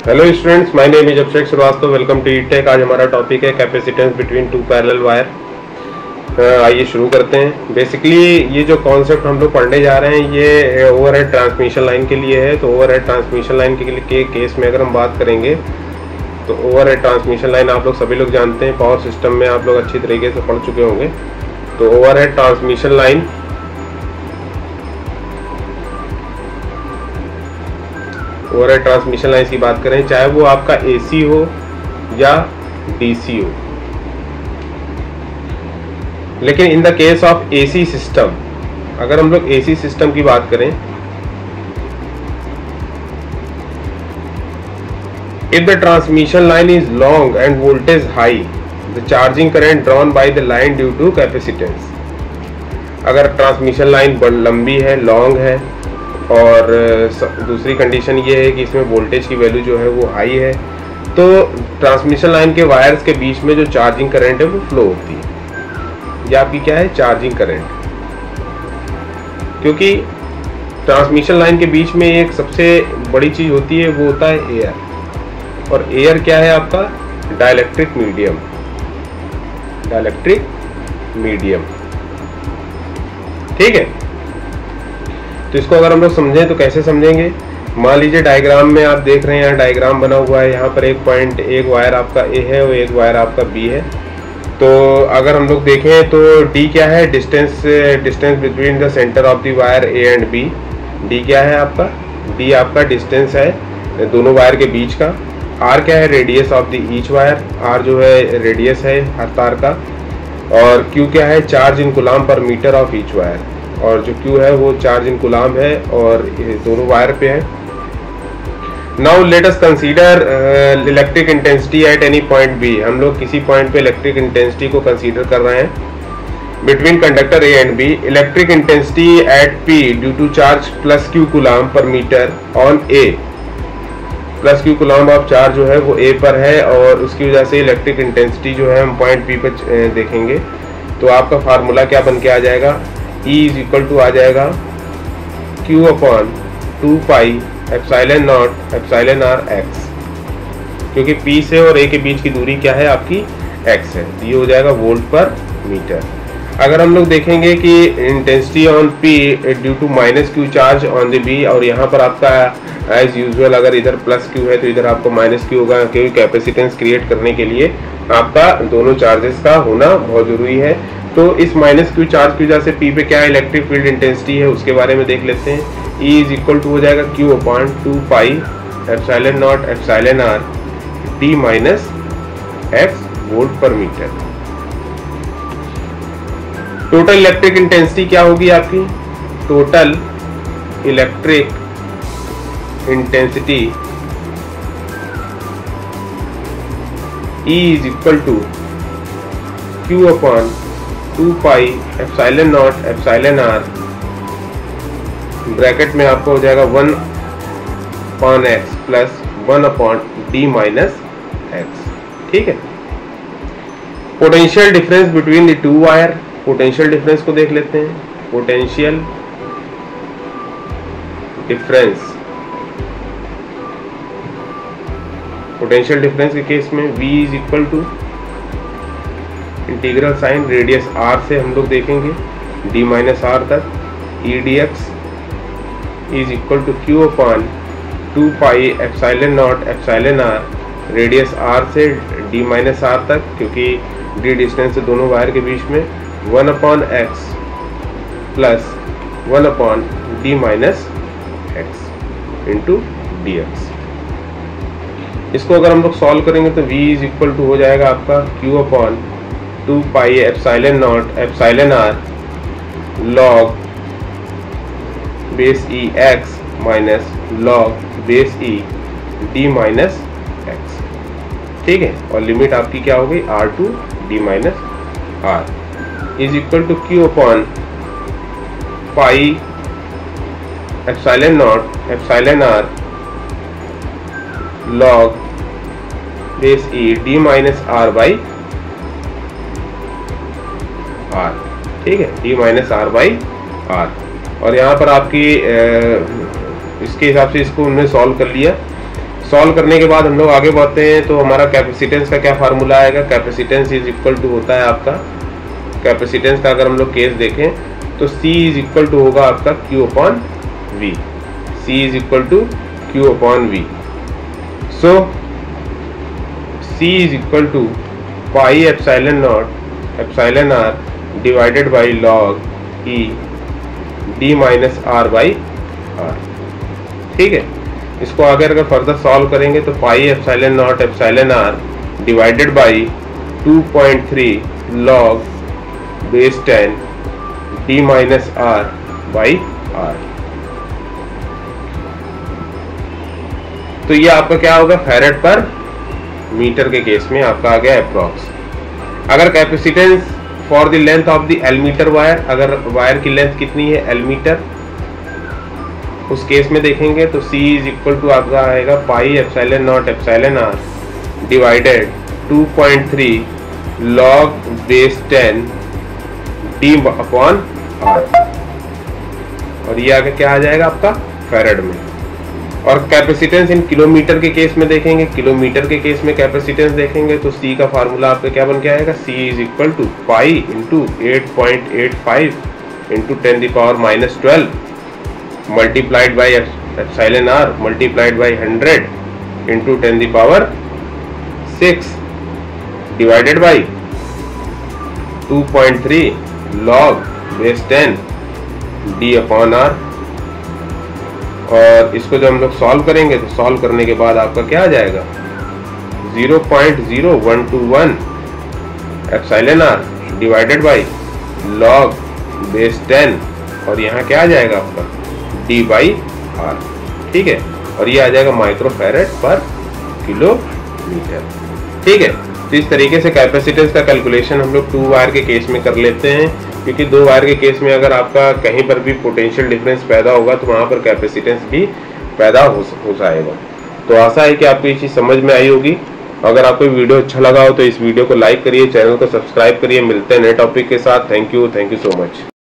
Hello students, my name is Abhishek Srivastava. Welcome to eTech. आज हमारा topic है capacitance between two parallel wire. आइए शुरू करते हैं। बेसिकली ये जो कॉन्सेप्ट हम लोग पढ़ने जा रहे हैं ये ओवरहेड ट्रांसमिशन लाइन के लिए है। तो ओवरहेड ट्रांसमिशन लाइन के केस में अगर हम बात करेंगे तो ओवरहेड ट्रांसमिशन लाइन आप लोग सभी लोग जानते हैं, पावर सिस्टम में आप लोग अच्छी तरीके से पढ़ चुके होंगे। तो overhead transmission line overhead transmission line की बात करें, चाहे वो आपका एसी हो या डीसी हो, लेकिन in the case of AC system, अगर हम लोग एसी सिस्टम की बात करें, if the transmission line is long and voltage high, the charging current drawn by the line due to capacitance। अगर ट्रांसमिशन लाइन लंबी है, लॉन्ग है, और दूसरी कंडीशन ये है कि इसमें वोल्टेज की वैल्यू जो है वो हाई है, तो ट्रांसमिशन लाइन के वायर्स के बीच में जो चार्जिंग करंट है वो फ्लो होती है। या आपकी क्या है, चार्जिंग करंट। क्योंकि ट्रांसमिशन लाइन के बीच में एक सबसे बड़ी चीज होती है, वो होता है एयर। और एयर क्या है आपका, डाइलेक्ट्रिक मीडियम। डाइलेक्ट्रिक मीडियम, ठीक है। तो इसको अगर हम लोग समझें तो कैसे समझेंगे, मान लीजिए डायग्राम में आप देख रहे हैं, यहाँ डायग्राम बना हुआ है। यहाँ पर एक वायर आपका ए है और एक वायर आपका बी है। तो अगर हम लोग देखें तो डी क्या है, distance between the centre of the wire A and B. D क्या है आपका, डी आपका डिस्टेंस है दोनों वायर के बीच का। आर क्या है, radius of the each wire. R जो है रेडियस है हर तार का। और क्यू क्या है, charge in coulomb per metre of each wire. और जो Q है वो चार्ज इन कूलम है और दोनों वायर पे है। Now let us consider electric intensity at any point B. हम लोग किसी पॉइंट पे इलेक्ट्रिक इंटेंसिटी को कंसीडर कर रहे हैं between conductor A and B. Electric intensity at P due to charge plus Q coulomb per metre on A। Plus Q coulomb of charge जो है वो A पर है और उसकी वजह से इलेक्ट्रिक इंटेंसिटी जो है हम पॉइंट B पर देखेंगे। तो आपका फार्मूला क्या बन के आ जाएगा, E इज इक्वल टू आ जाएगा Q upon 2 pi epsilon nought epsilon R x। क्योंकि P से और A के बीच की दूरी क्या है आपकी, x है। ये हो जाएगा वोल्ट पर मीटर। अगर हम लोग देखेंगे कि intensity on P due to minus Q charge on the B, और यहाँ पर आपका एज यूजुअल अगर इधर प्लस Q है तो इधर आपको माइनस Q होगा, क्योंकि कैपेसिटेंस क्रिएट करने के लिए आपका दोनों चार्जेस का होना बहुत जरूरी है। तो इस माइनस Q चार्ज की वजह से P पे क्या इलेक्ट्रिक फील्ड इंटेंसिटी है उसके बारे में देख लेते हैं। E इज इक्वल टू हो जाएगा Q upon 2 pi epsilon nought epsilon R D minus X volt per metre. Total electric intensity क्या होगी आपकी, total electric intensity E is equal to Q upon 2 pi epsilon nought epsilon R, bracket में आपको हो जाएगा 1 upon x plus 1 upon D minus x, ठीक है। Potential difference between the two wire. Potential difference को देख लेते हैं। पोटेंशियल डिफरेंस, पोटेंशियल डिफरेंस के केस में V is equal to integral sign radius R से हम लोग देखेंगे D माइनस R तक, E dx is equal to Q upon 2 pi epsilon nought epsilon R radius R से D माइनस R तक, क्योंकि D डिस्टेंस है दोनों वायर के बीच में, 1 upon x plus 1 upon D minus x into dx। इसको अगर हम लोग सॉल्व करेंगे तो V इज इक्वल टू हो जाएगा आपका Q upon 2 pi epsilon nought epsilon R log base E x minus log base E D minus x, ठीक है। और लिमिट आपकी क्या हो गई, R to D minus R is equal to Q upon pi epsilon nought epsilon R log base E D minus R by R, ठीक है, D minus R by R। और यहाँ पर आपकी इसके हिसाब से इसको हमने सॉल्व कर लिया। सॉल्व करने के बाद हम लोग आगे बढ़ते हैं। तो हमारा कैपेसिटेंस का क्या फार्मूला आएगा, कैपेसिटेंस इज इक्वल टू होता है आपका, कैपेसिटेंस का अगर हम लोग केस देखें तो C इज इक्वल टू होगा आपका Q upon V, C is equal to Q upon V। So C is equal to pi epsilon nought epsilon r divided by log E d minus r by r। ठीक है, इसको आगे अगर further solve करेंगे तो पाई epsilon nought epsilon r divided by 2.3 log base 10 d minus r by r। तो ये आपका क्या होगा, फैरेड पर मीटर के केस में आपका आ गया अप्रॉक्स। अगर capacitance for the length of the L metre wire, अगर वायर की लेंथ कितनी है एल मीटर, उस केस में देखेंगे तो C इज इक्वल टू आपका आएगा पाई epsilon nought epsilon r divided 2.3 log base 10 d upon r, और ये आगे क्या आ जाएगा आपका फैरेड में। और कैपेसिटेंस इन किलोमीटर के केस में देखेंगे, किलोमीटर के केस में कैपेसिटेंस देखेंगे तो C का फार्मूला आपका क्या बन के आएगा, C is equal to pi into 8.85 into 10 the power minus 12 multiplied by epsilon r multiplied by 100 into 10 the power 6 divided by 2.3 log base 10 d upon r। और इसको जब हम लोग सॉल्व करेंगे तो सॉल्व करने के बाद आपका क्या आ जाएगा, 0.0121 epsilon r divided by log base 10, और यहाँ क्या आ जाएगा आपका d बाई r। ठीक है, और ये आ जाएगा माइक्रोफैरेड पर किलोमीटर। ठीक है, तो इस तरीके से कैपेसिटेंस का कैलकुलेशन हम लोग 2 वायर के केस में कर लेते हैं, क्योंकि 2 वायर के केस में अगर आपका कहीं पर भी पोटेंशियल डिफरेंस पैदा होगा तो वहाँ पर कैपेसिटेंस भी पैदा हो जाएगा। तो आशा है कि आपको ये चीज़ समझ में आई होगी। अगर आपको वीडियो अच्छा लगा हो तो इस वीडियो को लाइक करिए, चैनल को सब्सक्राइब करिए। मिलते हैं नए टॉपिक के साथ। Thank you so much.